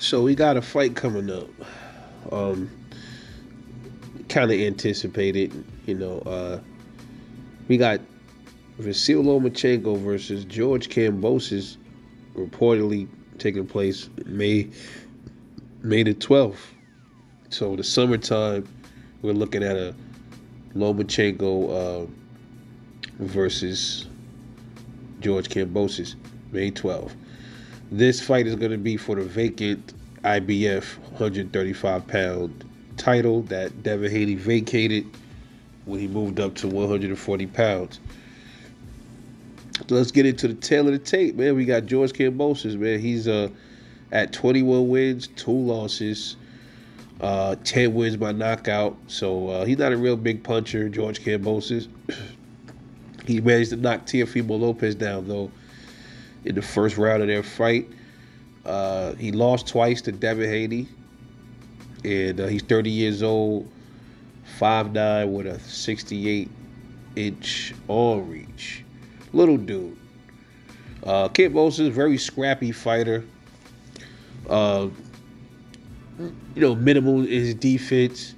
So we got a fight coming up. Um, Kind of anticipated, you know. We got Vasily Lomachenko versus George Kambosos, reportedly taking place May the 12th. So the summertime, we're looking at a Lomachenko versus George Kambosos, May 12th. This fight is going to be for the vacant IBF 135-pound title that Devin Haney vacated when he moved up to 140 pounds. Let's get into the tail of the tape, man. We got George Kambosos, man. He's at 21 wins, 2 losses, 10 wins by knockout. So he's not a real big puncher, George Kambosos. He managed to knock Teofimo Lopez down, though, in the first round of their fight. He lost twice to Devin Haney, and he's 30 years old, 5'9", with a 68-inch arm reach. Little dude. Kambosos, very scrappy fighter. Minimal in his defense.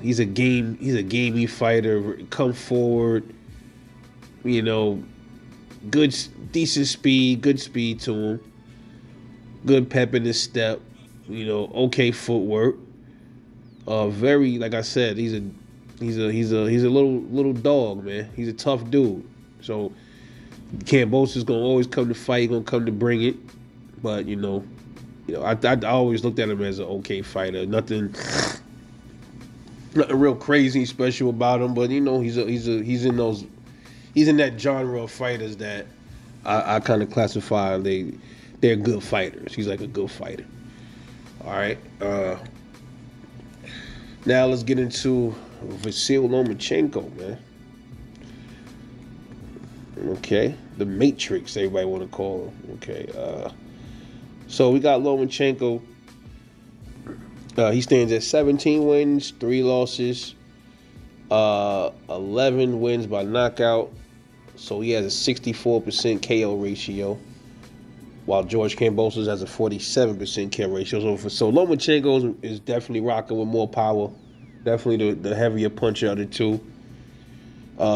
He's a gamey fighter. Come forward. Decent speed, good speed to him. Good pep in his step. Okay footwork. Very, like I said, he's a little dog, man. He's a tough dude. So Kambosos is gonna always come to fight, gonna come to bring it. But I always looked at him as an okay fighter. Nothing real crazy special about him. But he's in that genre of fighters that I kind of classify. They're good fighters. He's like a good fighter. All right. Now let's get into Vasily Lomachenko, man. Okay, the Matrix, everybody want to call him. Okay, so we got Lomachenko. He stands at 17 wins, 3 losses, 11 wins by knockout. So he has a 64% KO ratio, while George Kambosos has a 47% KO ratio. So Lomachenko is definitely rocking with more power. Definitely the heavier puncher of the two.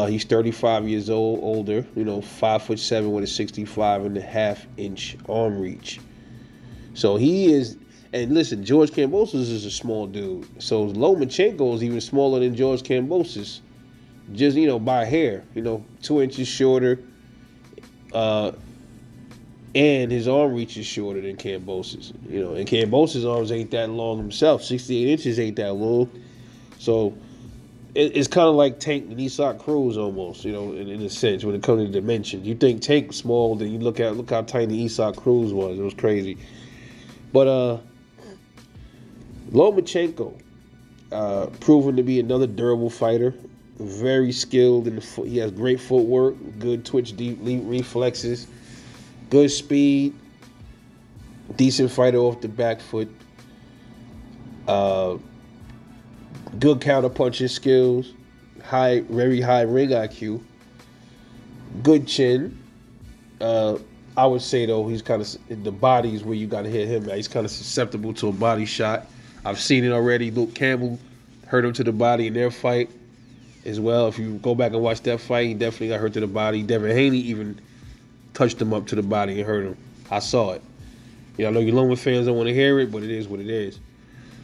He's 35 years older, 5'7" with a 65.5-inch arm reach. So he is, and listen, George Kambosos is a small dude. So Lomachenko is even smaller than George Kambosos. Just, by a hair, 2 inches shorter. And his arm reach is shorter than Kambosos. And Kambosos' arms ain't that long himself. 68 inches ain't that long. So it's kind of like Tank and Isak Cruz almost, in a sense, when it comes to dimensions. You think Tank small, then you look how tiny Isak Cruz was. It was crazy. But Lomachenko, proven to be another durable fighter, very skilled in the foot. He has great footwork, good twitch deep reflexes, good speed, decent fighter off the back foot. Good counter punching skills, very high ring IQ, good chin. I would say though he's kind of the body is where you got to hit him at. He's kind of susceptible to a body shot. I've seen it already. Luke Campbell hurt him to the body in their fight as well. If you go back and watch that fight, he definitely got hurt to the body. Devin Haney even touched him up to the body and hurt him. I saw it. I know you Loma fans don't want to hear it, but it is what it is.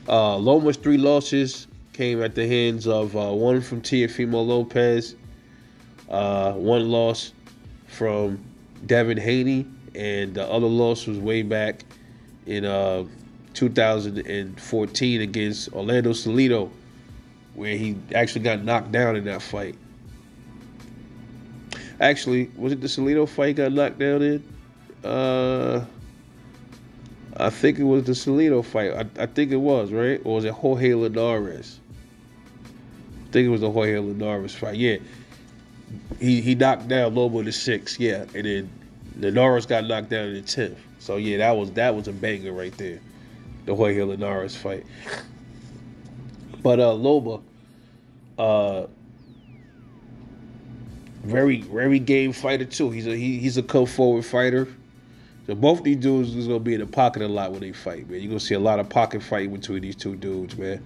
Loma's 3 losses came at the hands of one from Teofimo Lopez, 1 loss from Devin Haney, and the other loss was way back in 2014 against Orlando Salido, where he actually got knocked down in that fight. Actually, was it the Salido fight he got knocked down in? I think it was the Salido fight. I think it was, right? Or was it Jorge Linares? I think it was the Jorge Linares fight. Yeah. He knocked down Loma in the 6th, yeah. And then Linares got knocked down in the 10th. So yeah, that was a banger right there. The Jorge Linares fight. But Loma, very game fighter too. He's a come forward fighter. And both these dudes is gonna be in the pocket a lot when they fight, man. You're gonna see a lot of pocket fighting between these two dudes, man.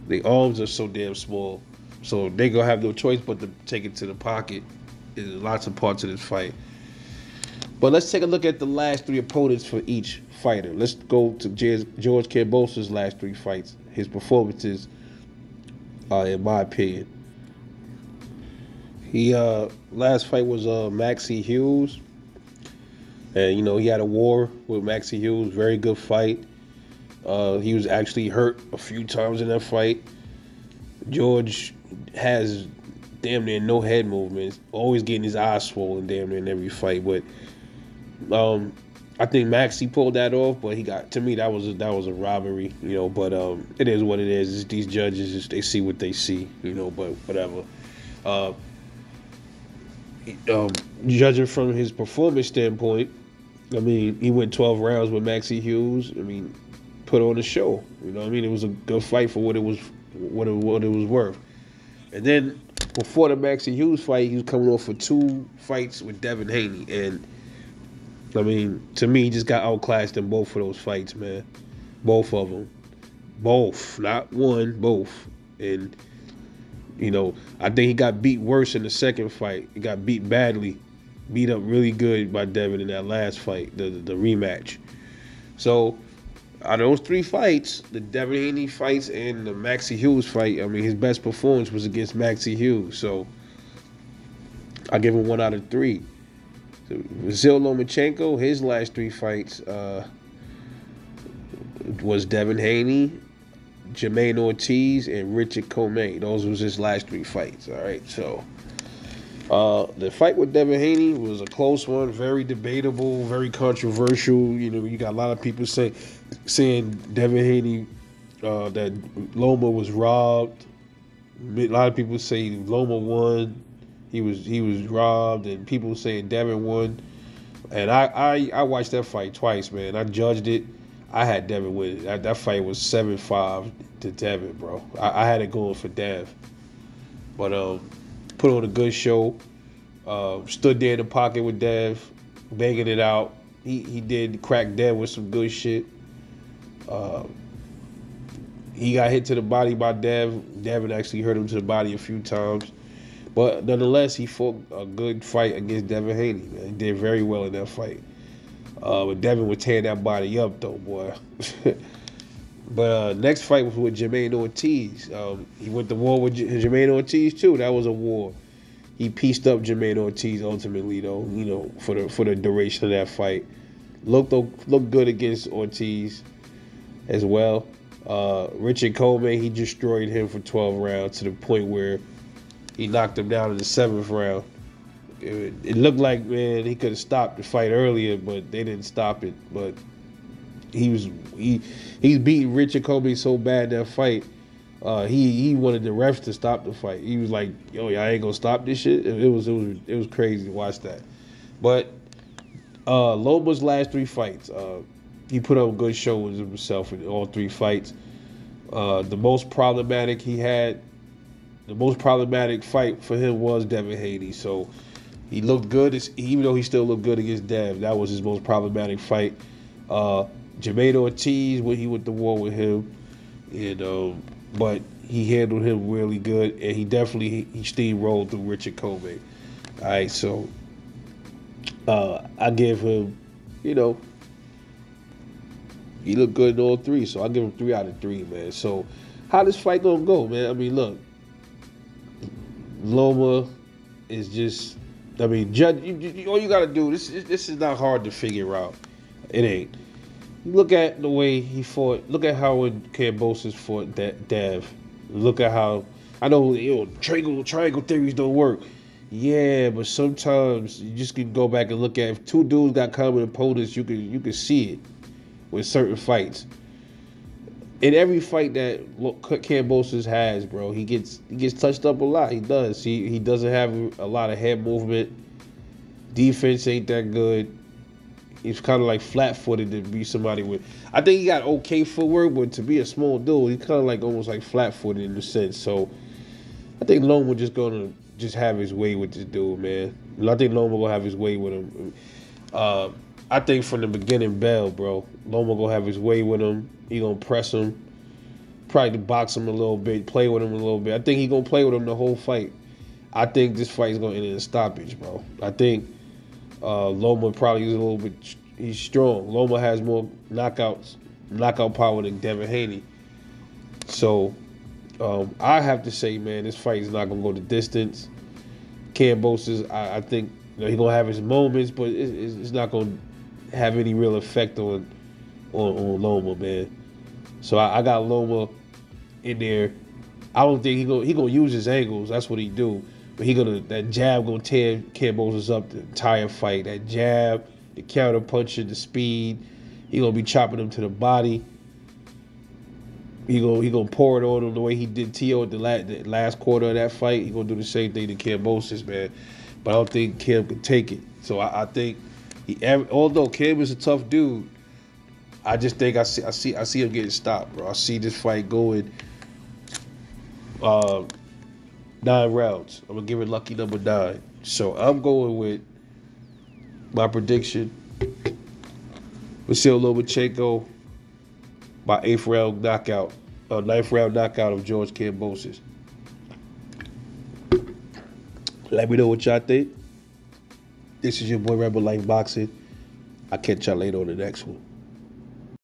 Their arms are so damn small, so they gonna have no choice but to take it to the pocket. There's lots of parts of this fight. But let's take a look at the last three opponents for each fighter. Let's go to George Kambosos' last three fights. His performances, in my opinion. He last fight was Maxie Hughes. And, he had a war with Maxie Hughes. Very good fight. He was actually hurt a few times in that fight. George has damn near no head movements. Always getting his eyes swollen damn near in every fight. But I think Maxie pulled that off. But to me, that was a robbery. But it is what it is. It's these judges, they see what they see. But whatever. Judging from his performance standpoint, I mean, he went 12 rounds with Maxie Hughes. I mean, put on a show. It was a good fight for what it was worth. And then before the Maxie Hughes fight, he was coming off for 2 fights with Devin Haney, and I mean, to me, he just got outclassed in both of those fights, man. Both of them, not one, both. And I think he got beat worse in the second fight. He got beat badly. Beat up really good by Devin in that last fight, the rematch. So, out of those 3 fights, the Devin Haney fights and the Maxie Hughes fight, I mean, his best performance was against Maxie Hughes. So, I give him 1 out of 3. So, Vasily Lomachenko, his last 3 fights was Devin Haney, Jermaine Ortiz, and Richard Comey. Those was his last 3 fights. All right, so the fight with Devin Haney was a close one, very debatable, very controversial. You got a lot of people saying Devin Haney that Loma was robbed. A lot of people say Loma won. He was robbed, and people saying Devin won. And I watched that fight twice, man. I judged it. I had Devin win. That fight was 7-5 to Devin, bro. I had it going for Dev. But put on a good show. Stood there in the pocket with Dev, banging it out. He did crack Dev with some good shit. He got hit to the body by Dev. Devin actually hurt him to the body a few times. But nonetheless, he fought a good fight against Devin Haney, man. He did very well in that fight. But Devin was tearing that body up, though, boy. But next fight was with Jermaine Ortiz. He went to war with Jermaine Ortiz, too. That was a war. He pieced up Jermaine Ortiz ultimately, though, for the duration of that fight. Looked good against Ortiz as well. Richard Comey, he destroyed him for 12 rounds to the point where he knocked him down in the 7th round. It looked like, man, he could have stopped the fight earlier, but they didn't stop it. But he's beating Richard Comey so bad that fight. He wanted the refs to stop the fight. He was like, "Yo, y'all ain't gonna stop this shit." It was crazy to watch that. But Loma's last 3 fights, he put up a good show of himself in all 3 fights. The most problematic fight for him was Devin Haney. So he looked good, even though he still looked good against Dev. That was his most problematic fight. Jermaine Ortiz, when he went to war with him, but he handled him really good, and he steamrolled through Richard Comey. All right, so I give him, he looked good in all 3, so I give him 3 out of 3, man. So how this fight gonna go, man? I mean, look, Loma is just, I mean, judge. All you gotta do, this is not hard to figure out. It ain't. Look at the way he fought. Look at how Kambosos fought Dev. Look at how, I know, triangle theories don't work. Yeah, but sometimes you just can go back and look at, if 2 dudes got common opponents, you can see it with certain fights. In every fight that Kambosos has, bro, he gets touched up a lot. He does. He doesn't have a lot of head movement. Defense ain't that good. He's kind of like flat-footed to be somebody with. I think he got okay footwork, but to be a small dude, he's kind of like almost like flat-footed in a sense. So I think Loma just have his way with this dude, man. I think Loma gonna have his way with him. I think from the beginning, Bell, bro. Loma gonna have his way with him. He gonna press him, probably box him a little bit, play with him a little bit. I think he gonna play with him the whole fight. I think this fight is gonna end in a stoppage, bro. I think Loma probably is a little bit. He's strong. Loma has more knockout power than Devin Haney. So I have to say, man, this fight is not gonna go the distance. Kambosos, I think he's gonna have his moments, but it's not gonna have any real effect on Loma, man. So I got Loma in there. I don't think he gonna use his angles. That's what he do. But that jab gonna tear Kambosos up the entire fight. That jab, the counter punching, the speed. He gonna be chopping him to the body. He gonna pour it on him the way he did T.O. at the last quarter of that fight. He gonna do the same thing to Kambosos, man. But I don't think Cam can take it. So I think although Cam is a tough dude, I just think I see him getting stopped, bro. I see this fight going 9 rounds. I'm gonna give it lucky number 9. So I'm going with my prediction: Vasily Lomachenko by 9th round knockout of George Kambosos. Let me know what y'all think. This is your boy Rebel Life Boxing. I'll catch y'all later on the next one.